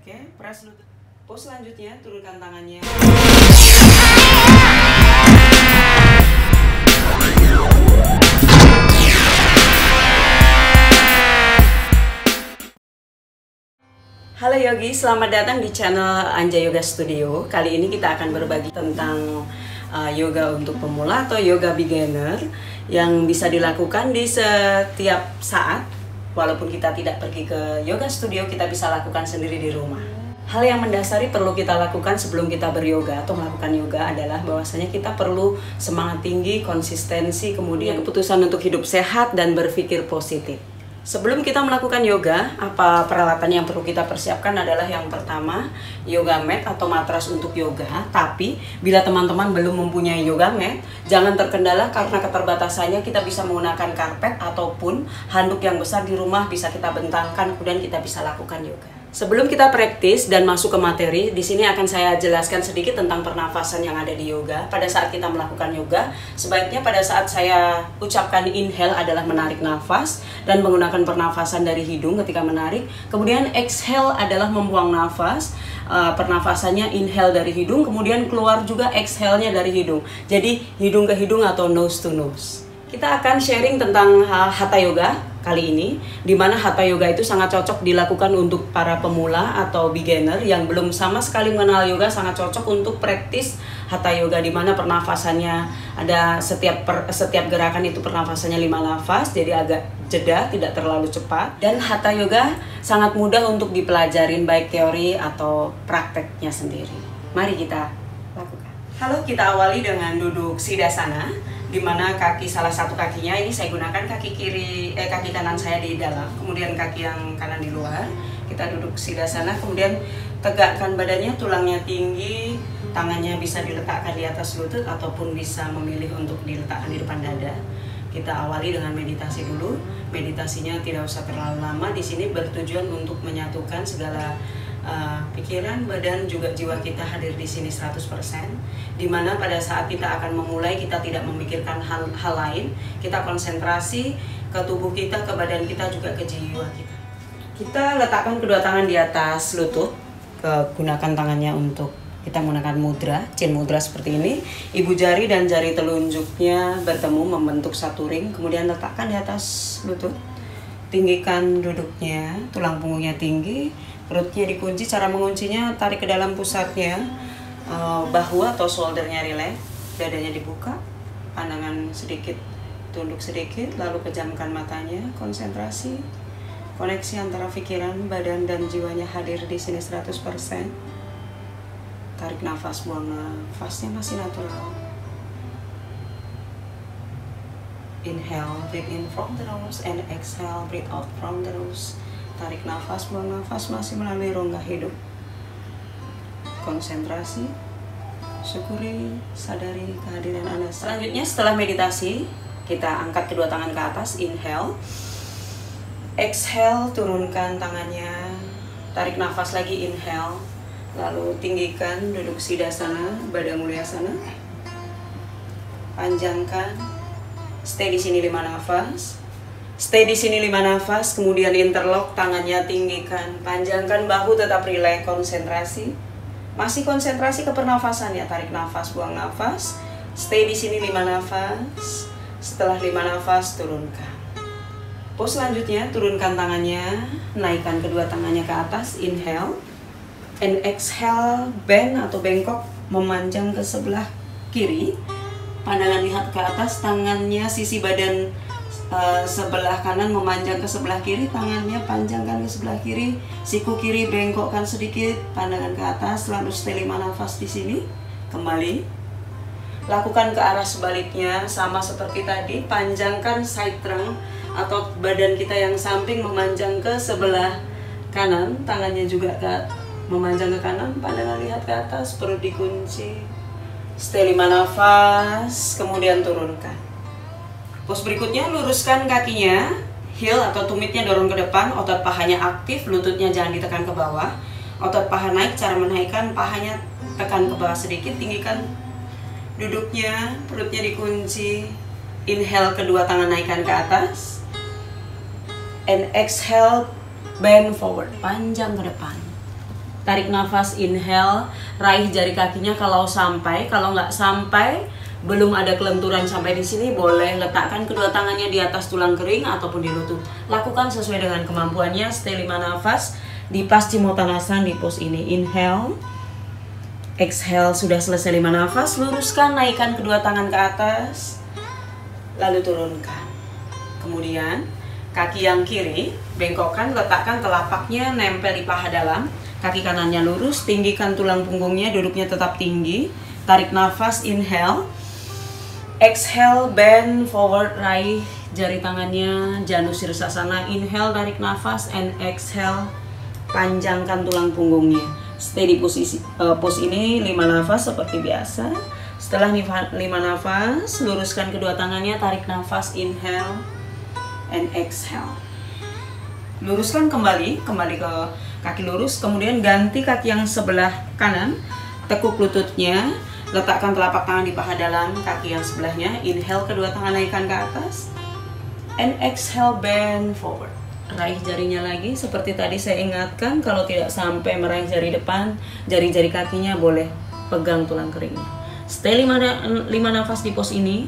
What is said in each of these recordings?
Oke, press lutut. Pose selanjutnya, turunkan tangannya. Halo Yogi, selamat datang di channel Anja Yoga Studio. Kali ini kita akan berbagi tentang yoga untuk pemula atau yoga beginner yang bisa dilakukan di setiap saat. Walaupun kita tidak pergi ke yoga studio, kita bisa lakukan sendiri di rumah. Hal yang mendasari perlu kita lakukan sebelum kita beryoga atau melakukan yoga adalah bahwasanya kita perlu semangat tinggi, konsistensi, kemudian keputusan untuk hidup sehat dan berpikir positif. Sebelum kita melakukan yoga, apa peralatan yang perlu kita persiapkan adalah yang pertama, yoga mat atau matras untuk yoga. Tapi, bila teman-teman belum mempunyai yoga mat, jangan terkendala karena keterbatasannya. Kita bisa menggunakan karpet ataupun handuk yang besar di rumah bisa kita bentangkan, kemudian kita bisa lakukan yoga. Sebelum kita praktis dan masuk ke materi, di sini akan saya jelaskan sedikit tentang pernafasan yang ada di yoga. Pada saat kita melakukan yoga, sebaiknya pada saat saya ucapkan inhale adalah menarik nafas dan menggunakan pernafasan dari hidung ketika menarik. Kemudian exhale adalah membuang nafas. Pernafasannya inhale dari hidung, kemudian keluar juga exhale-nya dari hidung. Jadi hidung ke hidung atau nose to nose. Kita akan sharing tentang Hatha Yoga kali ini, di mana Hatha Yoga itu sangat cocok dilakukan untuk para pemula atau beginner yang belum sama sekali mengenal yoga. Sangat cocok untuk praktis Hatha Yoga, di mana pernafasannya ada setiap gerakan itu pernafasannya 5 nafas, jadi agak jeda, tidak terlalu cepat. Dan Hatha Yoga sangat mudah untuk dipelajarin, baik teori atau prakteknya sendiri. Mari kita lakukan. Halo, kita awali dengan duduk Siddhasana, di mana salah satu kakinya ini saya gunakan kaki kanan saya di dalam, kemudian kaki yang kanan di luar. Kita duduk Siddhasana, kemudian tegakkan badannya, tulangnya tinggi, tangannya bisa diletakkan di atas lutut ataupun bisa memilih untuk diletakkan di depan dada. Kita awali dengan meditasi dulu. Meditasinya tidak usah terlalu lama. Di sini bertujuan untuk menyatukan segala pikiran, badan, juga jiwa kita hadir di sini 100%. Dimana pada saat kita akan memulai, kita tidak memikirkan hal lain. Kita konsentrasi ke tubuh kita, ke badan kita, juga ke jiwa kita. Kita letakkan kedua tangan di atas lutut. Gunakan tangannya untuk kita menggunakan mudra, chin mudra seperti ini. Ibu jari dan jari telunjuknya bertemu membentuk satu ring. Kemudian letakkan di atas lutut. Tinggikan duduknya, tulang punggungnya tinggi. Perutnya dikunci. Cara menguncinya, tarik ke dalam pusatnya, bahu atau shouldernya relax, dadanya dibuka, pandangan sedikit, tunduk sedikit, lalu pejamkan matanya, konsentrasi, koneksi antara pikiran, badan, dan jiwanya hadir di sini 100%. Tarik nafas, buang nafasnya masih natural. Inhale, breathe in from the nose, and exhale, breathe out from the nose. Tarik nafas, buang nafas masih melalui rongga hidup. Konsentrasi, syukuri, sadari kehadiran Anda. Selanjutnya setelah meditasi, kita angkat kedua tangan ke atas, inhale. Exhale, turunkan tangannya. Tarik nafas lagi, inhale. Lalu tinggikan, duduk Siddhasana, Baddha Mulyasana. Panjangkan. Stay di sini 5 nafas. Stay di sini 5 nafas, kemudian interlock, tangannya tinggikan, panjangkan bahu, tetap relax, konsentrasi. Masih konsentrasi ke pernafasan ya, tarik nafas, buang nafas. Stay di sini 5 nafas. Setelah 5 nafas, turunkan. Pose selanjutnya, turunkan tangannya, naikkan kedua tangannya ke atas, inhale. And exhale, bend atau bengkok, memanjang ke sebelah kiri. Pandangan lihat ke atas, tangannya sisi badan sebelah kanan memanjang ke sebelah kiri, tangannya panjangkan ke sebelah kiri, siku kiri bengkokkan sedikit, pandangan ke atas, lalu stay 5 nafas di sini. Kembali. Lakukan ke arah sebaliknya, sama seperti tadi, panjangkan side trunk atau badan kita yang samping memanjang ke sebelah kanan, tangannya juga memanjang ke kanan, pandangan lihat ke atas, perut dikunci. Stay 5 nafas, kemudian turunkan. Pose berikutnya, luruskan kakinya, heel atau tumitnya dorong ke depan, otot pahanya aktif, lututnya jangan ditekan ke bawah. Otot paha naik, cara menaikkan pahanya tekan ke bawah sedikit, tinggikan duduknya, perutnya dikunci. Inhale, kedua tangan naikkan ke atas. And exhale, bend forward, panjang ke depan. Tarik nafas, inhale, raih jari kakinya kalau sampai. Kalau nggak sampai, belum ada kelenturan sampai di sini, boleh letakkan kedua tangannya di atas tulang kering ataupun di lutut. Lakukan sesuai dengan kemampuannya. Stay 5 nafas di Paschimottanasana di pose ini. Inhale, exhale. Sudah selesai 5 nafas, luruskan, naikkan kedua tangan ke atas, lalu turunkan. Kemudian kaki yang kiri bengkokkan, letakkan telapaknya nempel di paha dalam. Kaki kanannya lurus, tinggikan tulang punggungnya, duduknya tetap tinggi. Tarik nafas, inhale. Exhale, bend forward, raih jari tangannya, Janu Sirsasana. Inhale, tarik nafas, and exhale, panjangkan tulang punggungnya. Stay di pose ini 5 nafas seperti biasa. Setelah 5 nafas, luruskan kedua tangannya, tarik nafas, inhale, and exhale. Luruskan kembali ke kaki lurus, kemudian ganti kaki yang sebelah kanan, tekuk lututnya. Letakkan telapak tangan di paha dalam, kaki yang sebelahnya. Inhale, kedua tangan naikkan ke atas. And exhale, bend forward. Raih jarinya lagi, seperti tadi saya ingatkan, kalau tidak sampai meraih jari depan, jari-jari kakinya boleh pegang tulang keringnya. Stay 5 nafas di pose ini.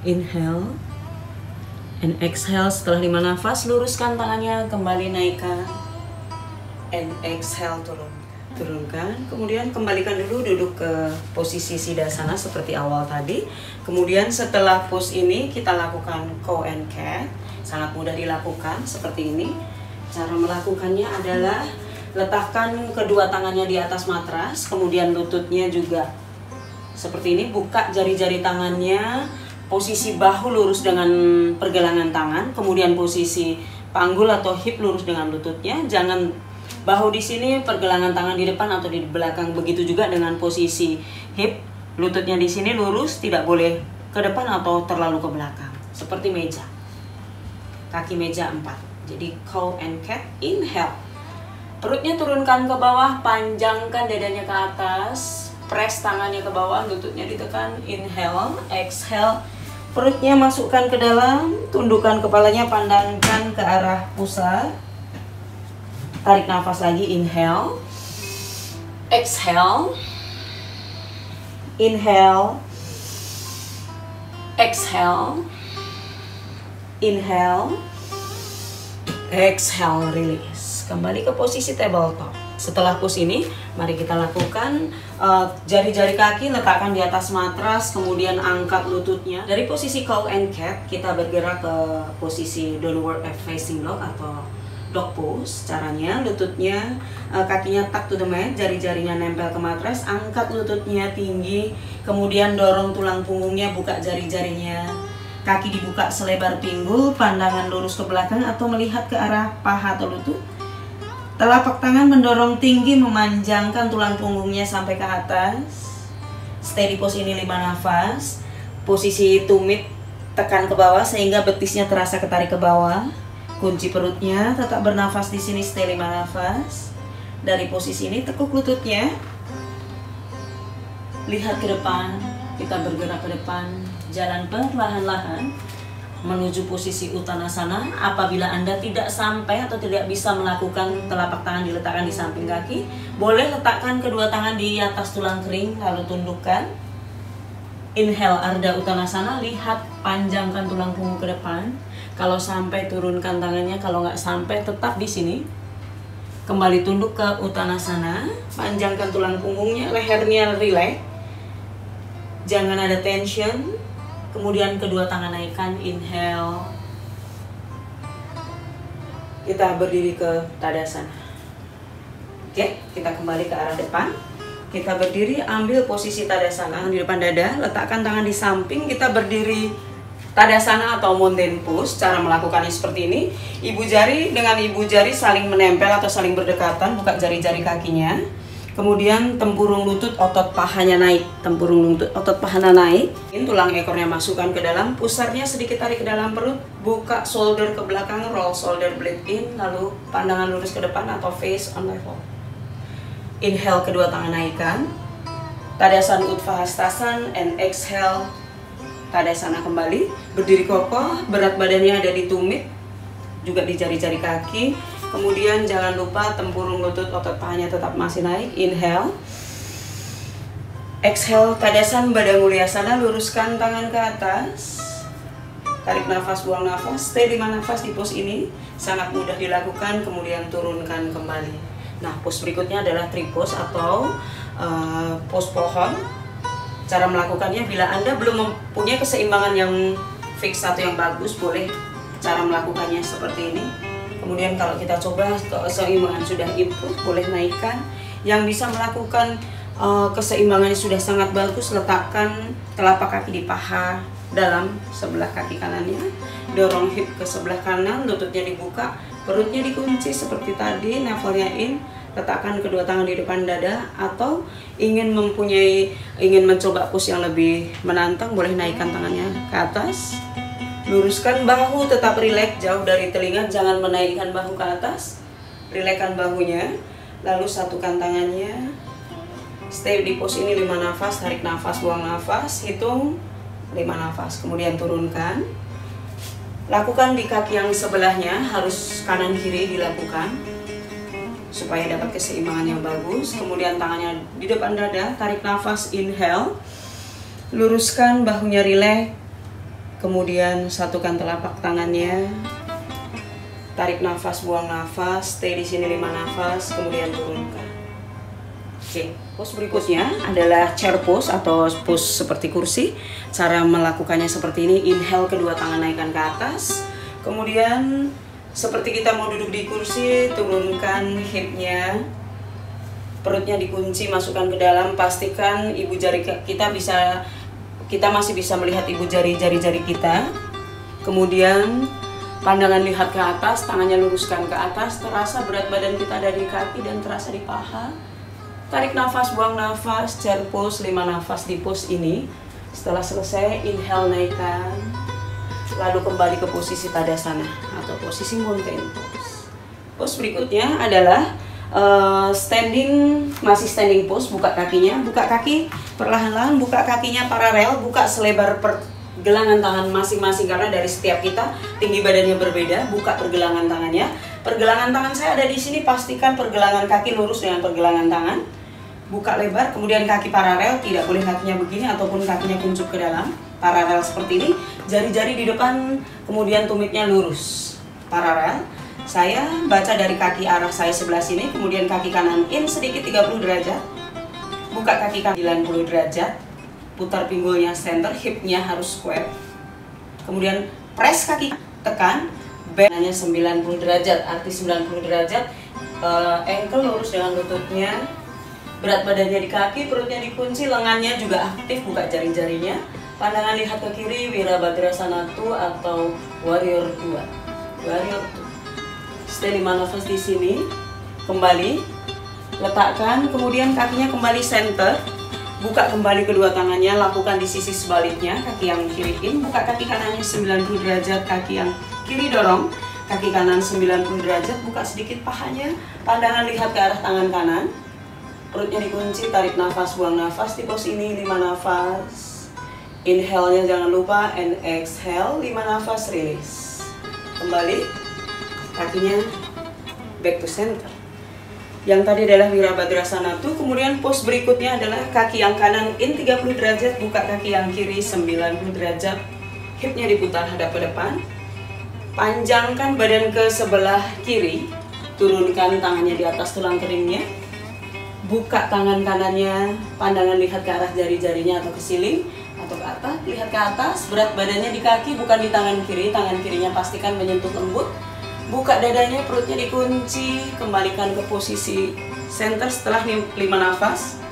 Inhale. And exhale, setelah 5 nafas, luruskan tangannya, kembali naikkan. And exhale, turunkan, kemudian kembalikan dulu duduk ke posisi Siddhasana seperti awal tadi. Kemudian setelah pose ini kita lakukan Cow and Cat. Sangat mudah dilakukan seperti ini. Cara melakukannya adalah letakkan kedua tangannya di atas matras, kemudian lututnya juga seperti ini. Buka jari-jari tangannya, posisi bahu lurus dengan pergelangan tangan, kemudian posisi panggul atau hip lurus dengan lututnya. Jangan bahu di sini, pergelangan tangan di depan atau di belakang. Begitu juga dengan posisi hip, lututnya di sini lurus, tidak boleh ke depan atau terlalu ke belakang. Seperti meja, kaki meja 4. Jadi Cow and Cat. Inhale, perutnya turunkan ke bawah, panjangkan dadanya ke atas, press tangannya ke bawah, lututnya ditekan. Inhale, exhale, perutnya masukkan ke dalam, tundukkan kepalanya, pandangkan ke arah pusat. Tarik nafas lagi, inhale, exhale, inhale, exhale, inhale, exhale, release. Kembali ke posisi tabletop. Setelah pose ini, mari kita lakukan jari-jari kaki letakkan di atas matras, kemudian angkat lututnya. Dari posisi Cow and Cat, kita bergerak ke posisi downward facing dog atau dog pose. Caranya, lututnya, kakinya tuck to the mat, jari-jarinya nempel ke matras, angkat lututnya tinggi, kemudian dorong tulang punggungnya, buka jari-jarinya, kaki dibuka selebar pinggul, pandangan lurus ke belakang atau melihat ke arah paha atau lutut. Telapak tangan mendorong tinggi, memanjangkan tulang punggungnya sampai ke atas. Stay di pose ini 5 nafas. Posisi tumit, tekan ke bawah sehingga betisnya terasa ketarik ke bawah. Kunci perutnya, tetap bernafas di sini, stay 5 nafas. Dari posisi ini tekuk lututnya, lihat ke depan, kita bergerak ke depan, jalan perlahan-lahan menuju posisi Uttanasana. Apabila Anda tidak sampai atau tidak bisa melakukan telapak tangan diletakkan di samping kaki, boleh letakkan kedua tangan di atas tulang kering, lalu tundukkan. Inhale, Ardha Uttanasana, lihat, panjangkan tulang punggung ke depan. Kalau sampai, turunkan tangannya. Kalau nggak sampai, tetap di sini. Kembali tunduk ke Uttanasana, panjangkan tulang punggungnya, lehernya relax, jangan ada tension. Kemudian kedua tangan naikkan, inhale. Kita berdiri ke Tadasana. Oke, kita kembali ke arah depan. Kita berdiri, ambil posisi Tadasana di depan dada, letakkan tangan di samping, kita berdiri Tadasana atau mountain pose. Cara melakukannya seperti ini. Ibu jari dengan ibu jari saling menempel atau saling berdekatan, buka jari-jari kakinya. Kemudian tempurung lutut, otot pahanya naik. Tempurung lutut, otot pahanya naik. Tulang ekornya masukkan ke dalam, pusarnya sedikit tarik ke dalam perut, buka shoulder ke belakang, roll shoulder blade in, lalu pandangan lurus ke depan atau face on level. Inhale, kedua tangan naikkan. Tadasana Utthasana and exhale. Tadasana kembali, berdiri kokoh, berat badannya ada di tumit, juga di jari-jari kaki. Kemudian jangan lupa tempurung lutut, otot pahanya tetap masih naik. Inhale. Exhale, Tadasana Badan Mulyasana, luruskan tangan ke atas. Tarik nafas, buang nafas. Stay 5 nafas di pose ini. Sangat mudah dilakukan, kemudian turunkan kembali. Nah, pose berikutnya adalah tree pose atau pose pohon. Cara melakukannya, bila Anda belum mempunyai keseimbangan yang fix atau yang bagus, boleh cara melakukannya seperti ini. Kemudian kalau kita coba keseimbangan sudah improve, boleh naikkan. Yang bisa melakukan keseimbangannya sudah sangat bagus, letakkan telapak kaki di paha dalam sebelah kaki kanannya, dorong hip ke sebelah kanan, lututnya dibuka, perutnya dikunci seperti tadi, navelnya in, letakkan kedua tangan di depan dada. Atau ingin mencoba pose yang lebih menantang, boleh naikkan tangannya ke atas, luruskan bahu, tetap rileks jauh dari telinga, jangan menaikkan bahu ke atas, rilekskan bahunya, lalu satukan tangannya. Stay di pose ini 5 nafas, tarik nafas, buang nafas, hitung 5 nafas, kemudian turunkan. Lakukan di kaki yang sebelahnya, harus kanan kiri dilakukan supaya dapat keseimbangan yang bagus. Kemudian tangannya di depan dada, tarik nafas, inhale, luruskan bahunya, rileks. Kemudian satukan telapak tangannya, tarik nafas, buang nafas, stay di sini 5 nafas, kemudian turunkan. Oke, pose berikutnya adalah chair pose atau pose seperti kursi. Cara melakukannya seperti ini, inhale, kedua tangan naikkan ke atas. Kemudian seperti kita mau duduk di kursi, turunkan hipnya, perutnya dikunci, masukkan ke dalam. Pastikan ibu jari kita masih bisa melihat ibu jari-jari kita. Kemudian pandangan lihat ke atas, tangannya luruskan ke atas, terasa berat badan kita ada di kaki dan terasa di paha. Tarik nafas, buang nafas, chair pose 5 nafas di pose ini. Setelah selesai, inhale, naikkan. Lalu kembali ke posisi Tadasana atau posisi mountain pose. Pose berikutnya adalah masih standing pose. Buka kakinya, buka kaki perlahan-lahan, buka kakinya paralel, buka selebar pergelangan tangan masing-masing karena dari setiap kita tinggi badannya berbeda. Buka pergelangan tangannya. Pergelangan tangan saya ada di sini, pastikan pergelangan kaki lurus dengan pergelangan tangan. Buka lebar, kemudian kaki paralel, tidak boleh kakinya begini ataupun kakinya kuncup ke dalam. Paralel seperti ini, jari-jari di depan, kemudian tumitnya lurus. Paralel. Saya baca dari kaki arah saya sebelah sini, kemudian kaki kanan in sedikit 30 derajat. Buka kaki kanan 90 derajat. Putar pinggulnya center, hipnya harus square. Kemudian press kaki, tekan. Badannya 90 derajat, arti 90 derajat, ankle lurus dengan lututnya, berat badannya di kaki, perutnya dikunci, lengannya juga aktif, buka jari-jarinya, pandangan lihat ke kiri, Wirabhadrasana 2 atau Warrior 2. Warrior 2. Stay 5 nafas di sini, kembali, letakkan, kemudian kakinya kembali center, buka kembali kedua tangannya, lakukan di sisi sebaliknya, kaki yang kiri in, buka kaki kanannya 90 derajat, kaki yang kiri dorong, kaki kanan 90 derajat, buka sedikit pahanya, pandangan lihat ke arah tangan kanan, perutnya dikunci, tarik nafas, buang nafas di pose ini 5 nafas. Inhale-nya jangan lupa, and exhale 5 nafas, release. Kembali, kakinya back to center. Yang tadi adalah Wirabhadrasana 2, kemudian pose berikutnya adalah kaki yang kanan in 30 derajat, buka kaki yang kiri 90 derajat, hipnya diputar hadap ke depan. Panjangkan badan ke sebelah kiri, turunkan tangannya di atas tulang keringnya, buka tangan kanannya, pandangan lihat ke arah jari-jarinya atau ke siling atau ke atas, lihat ke atas, berat badannya di kaki bukan di tangan kirinya pastikan menyentuh lembut, buka dadanya, perutnya dikunci, kembalikan ke posisi center setelah 5 nafas,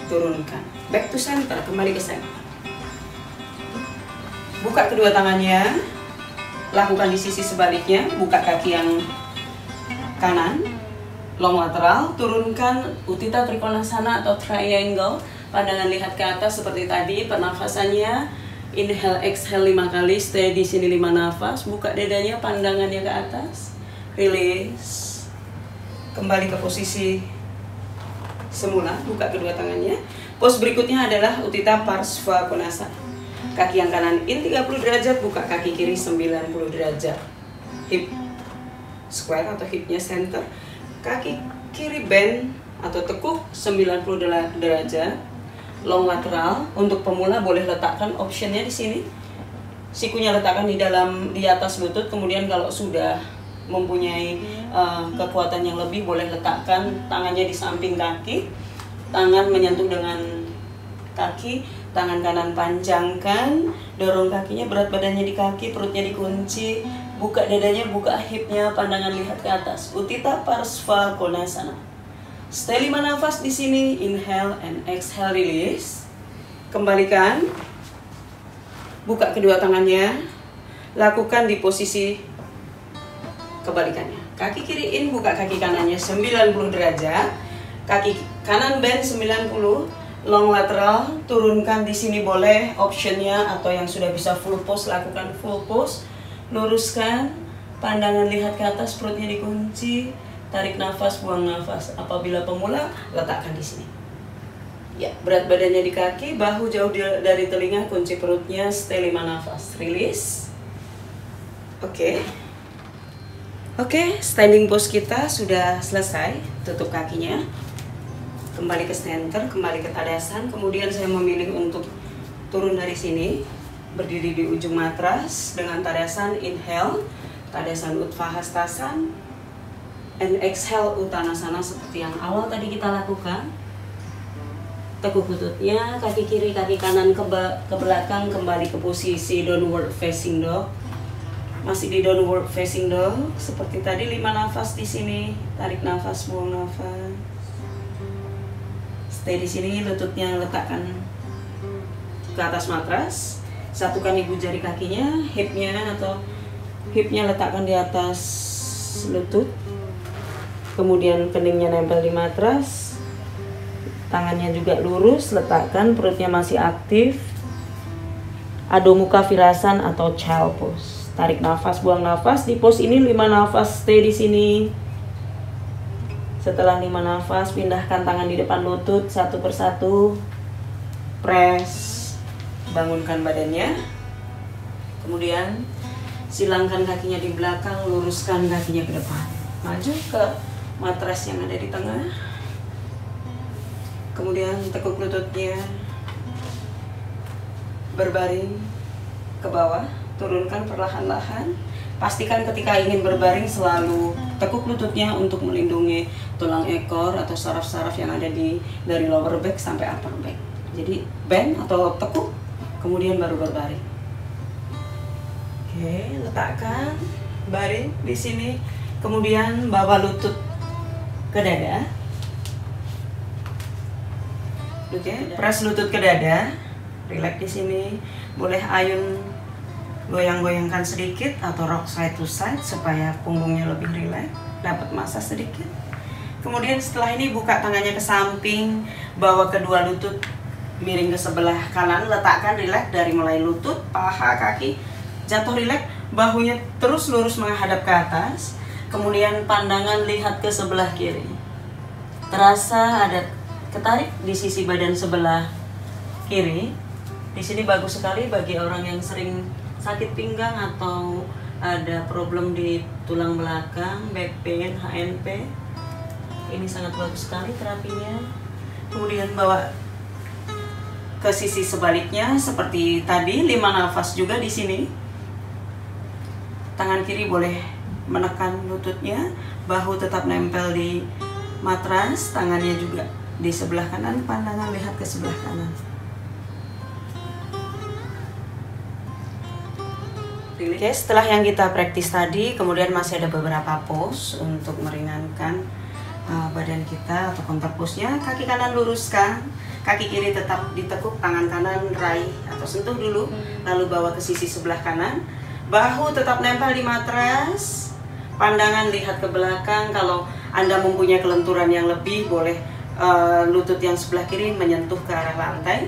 turunkan, back to center, kembali ke center. Buka kedua tangannya, lakukan di sisi sebaliknya, buka kaki yang kanan, long lateral, turunkan Utthita Trikonasana atau triangle, pandangan lihat ke atas seperti tadi, pernafasannya, inhale, exhale 5 kali, stay di sini 5 nafas, buka dadanya, pandangannya ke atas, release, kembali ke posisi semula, buka kedua tangannya. Pose berikutnya adalah Utthita Parsvakonasana. Kaki yang kanan in 30 derajat, buka kaki kiri 90 derajat. Hip square atau hipnya center. Kaki kiri bend atau tekuk 90 derajat. Long lateral. Untuk pemula boleh letakkan optionnya di sini. Sikunya letakkan di atas lutut. Kemudian kalau sudah mempunyai kekuatan yang lebih, boleh letakkan tangannya di samping kaki. Tangan menyentuh dengan kaki, tangan kanan panjangkan, dorong kakinya, berat badannya di kaki, perutnya dikunci, buka dadanya, buka hipnya, pandangan lihat ke atas. Utthita Parshva Konasana. Stay 5 nafas di sini, inhale and exhale, release. Kembalikan. Buka kedua tangannya. Lakukan di posisi kebalikannya. Kaki kiri in, buka kaki kanannya 90 derajat. Kaki kanan bend 90. Long lateral, turunkan di sini boleh optionnya, atau yang sudah bisa full pose lakukan full pose. Luruskan, pandangan lihat ke atas, perutnya dikunci, tarik nafas, buang nafas. Apabila pemula, letakkan di sini. Ya, berat badannya di kaki, bahu jauh dari telinga, kunci perutnya, stay 5 nafas, release. Oke, standing pose kita sudah selesai. Tutup kakinya. Kembali ke center, kembali ke tadasan. Kemudian saya memilih untuk turun dari sini, berdiri di ujung matras dengan tadasan. Inhale, tadasan Utthahastasana, and exhale Uttanasana seperti yang awal tadi kita lakukan. Tekuk lututnya, kaki kiri, kaki kanan ke belakang, kembali ke posisi downward facing dog. Masih di downward facing dog seperti tadi. 5 nafas di sini, tarik nafas, buang nafas. Stay di sini, lututnya letakkan ke atas matras. Satukan ibu jari kakinya, hipnya letakkan di atas lutut. Kemudian keningnya nempel di matras. Tangannya juga lurus, letakkan, perutnya masih aktif. Adho Mukha Virasana atau child pose. Tarik nafas, buang nafas. Di pose ini 5 nafas, stay di sini. Setelah 5 nafas, pindahkan tangan di depan lutut satu persatu. Press, bangunkan badannya. Kemudian silangkan kakinya di belakang, luruskan kakinya ke depan. Maju ke matras yang ada di tengah. Kemudian tekuk lututnya, berbaring ke bawah, turunkan perlahan-lahan. Pastikan ketika ingin berbaring selalu tekuk lututnya untuk melindungi tulang ekor atau saraf-saraf yang ada dari lower back sampai upper back. Jadi bend atau tekuk, kemudian baru berbaring. Oke, letakkan baring di sini. Kemudian bawa lutut ke dada. Oke, press lutut ke dada. Relax di sini. Boleh ayun, goyang-goyangkan sedikit atau rock side to side supaya punggungnya lebih rileks, dapat massa sedikit. Kemudian setelah ini buka tangannya ke samping, bawa kedua lutut miring ke sebelah kanan, letakkan rileks dari mulai lutut, paha, kaki, jatuh rileks, bahunya terus lurus menghadap ke atas. Kemudian pandangan lihat ke sebelah kiri. Terasa ada ketarik di sisi badan sebelah kiri. Di sini bagus sekali bagi orang yang sering sakit pinggang atau ada problem di tulang belakang, back pain, HNP. Ini sangat bagus sekali terapinya. Kemudian bawa ke sisi sebaliknya seperti tadi, 5 nafas juga di sini. Tangan kiri boleh menekan lututnya, bahu tetap nempel di matras, tangannya juga di sebelah kanan, pandangan lihat ke sebelah kanan. Oke, setelah yang kita praktis tadi, kemudian masih ada beberapa pose untuk meringankan badan kita atau counter pose-nya. Kaki kanan luruskan, kaki kiri tetap ditekuk, tangan kanan raih atau sentuh dulu, lalu bawa ke sisi sebelah kanan. Bahu tetap nempel di matras, pandangan lihat ke belakang. Kalau Anda mempunyai kelenturan yang lebih, boleh lutut yang sebelah kiri menyentuh ke arah lantai.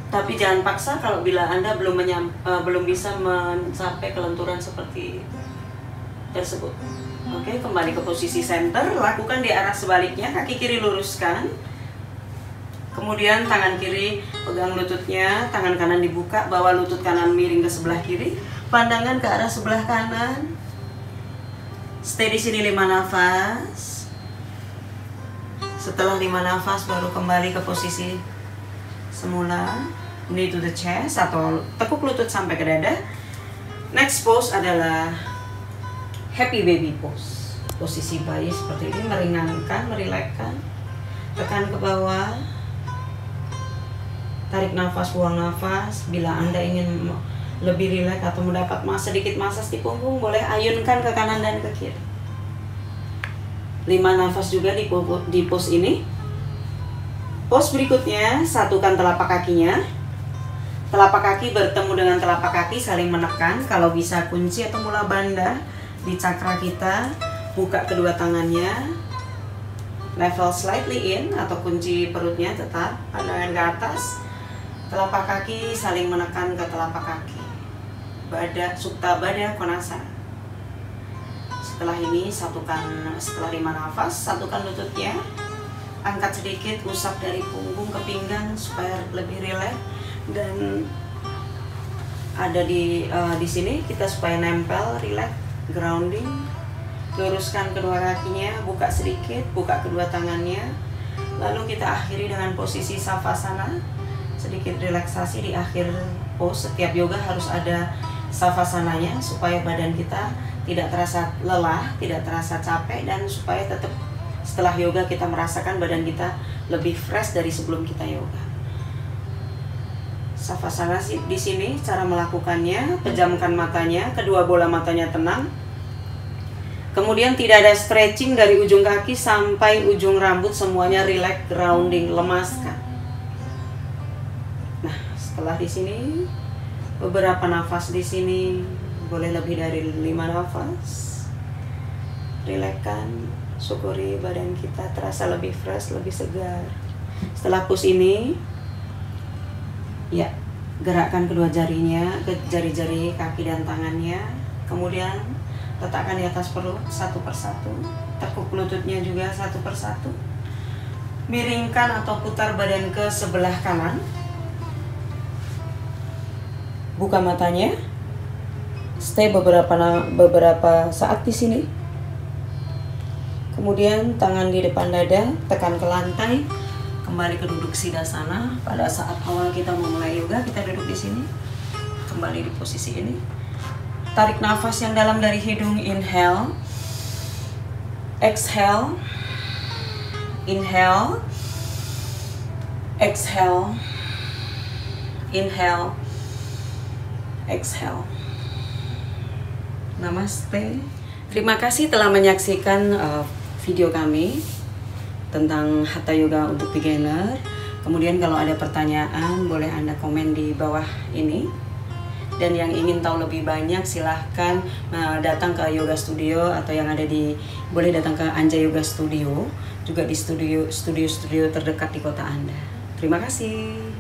Tapi jangan paksa kalau bila Anda belum bisa mencapai kelenturan seperti tersebut. Oke, kembali ke posisi center, lakukan di arah sebaliknya, kaki kiri luruskan. Kemudian tangan kiri pegang lututnya, tangan kanan dibuka, bawa lutut kanan miring ke sebelah kiri, pandangan ke arah sebelah kanan. Stay di sini 5 nafas. Setelah 5 nafas baru kembali ke posisi semula, knee to the chest atau tekuk lutut sampai ke dada. Next pose adalah happy baby pose. Posisi bayi seperti ini, meringankan, merilekskan. Tekan ke bawah. Tarik nafas, buang nafas. Bila Anda ingin lebih rileks atau mendapat sedikit masas di punggung, boleh ayunkan ke kanan dan ke kiri. 5 nafas juga di pose ini. Pose berikutnya, satukan telapak kakinya. Telapak kaki bertemu dengan telapak kaki, saling menekan. Kalau bisa kunci atau mula banda di cakra kita. Buka kedua tangannya. Level slightly in atau kunci perutnya tetap, pandangan ke atas. Telapak kaki saling menekan ke telapak kaki. Supta Baddha Konasana. Setelah ini setelah 5 nafas, satukan lututnya. Angkat sedikit, usap dari punggung ke pinggang supaya lebih rileks, dan ada di sini kita supaya nempel, rileks, grounding. Luruskan kedua kakinya, buka sedikit, buka kedua tangannya. Lalu kita akhiri dengan posisi Savasana. Sedikit relaksasi di akhir pose. Setiap yoga harus ada Savasananya supaya badan kita tidak terasa lelah, tidak terasa capek, dan supaya tetap setelah yoga kita merasakan badan kita lebih fresh dari sebelum kita yoga. Savasana di sini cara melakukannya, pejamkan matanya, kedua bola matanya tenang. Kemudian tidak ada stretching dari ujung kaki sampai ujung rambut, semuanya relax, grounding, lemaskan. Nah, setelah di sini beberapa nafas di sini, boleh lebih dari 5 nafas. Rilekskan, syukuri badan kita terasa lebih fresh, lebih segar. Setelah push ini, ya, gerakkan kedua jarinya, ke jari-jari kaki dan tangannya. Kemudian letakkan di atas perut satu persatu. Tekuk lututnya juga satu persatu. Miringkan atau putar badan ke sebelah kanan. Buka matanya. Stay beberapa saat di sini. Kemudian tangan di depan dada, tekan ke lantai. Kembali ke duduk Siddhasana. Pada saat awal kita memulai yoga, kita duduk di sini. Kembali di posisi ini. Tarik nafas yang dalam dari hidung, inhale, exhale, inhale, exhale, inhale, exhale. Namaste. Terima kasih telah menyaksikan video kami tentang Hatha Yoga untuk beginner. Kemudian kalau ada pertanyaan, boleh Anda komen di bawah ini. Dan yang ingin tahu lebih banyak, silahkan datang ke Yoga Studio, atau yang ada boleh datang ke Anja Yoga Studio, juga di studio terdekat di kota Anda. Terima kasih.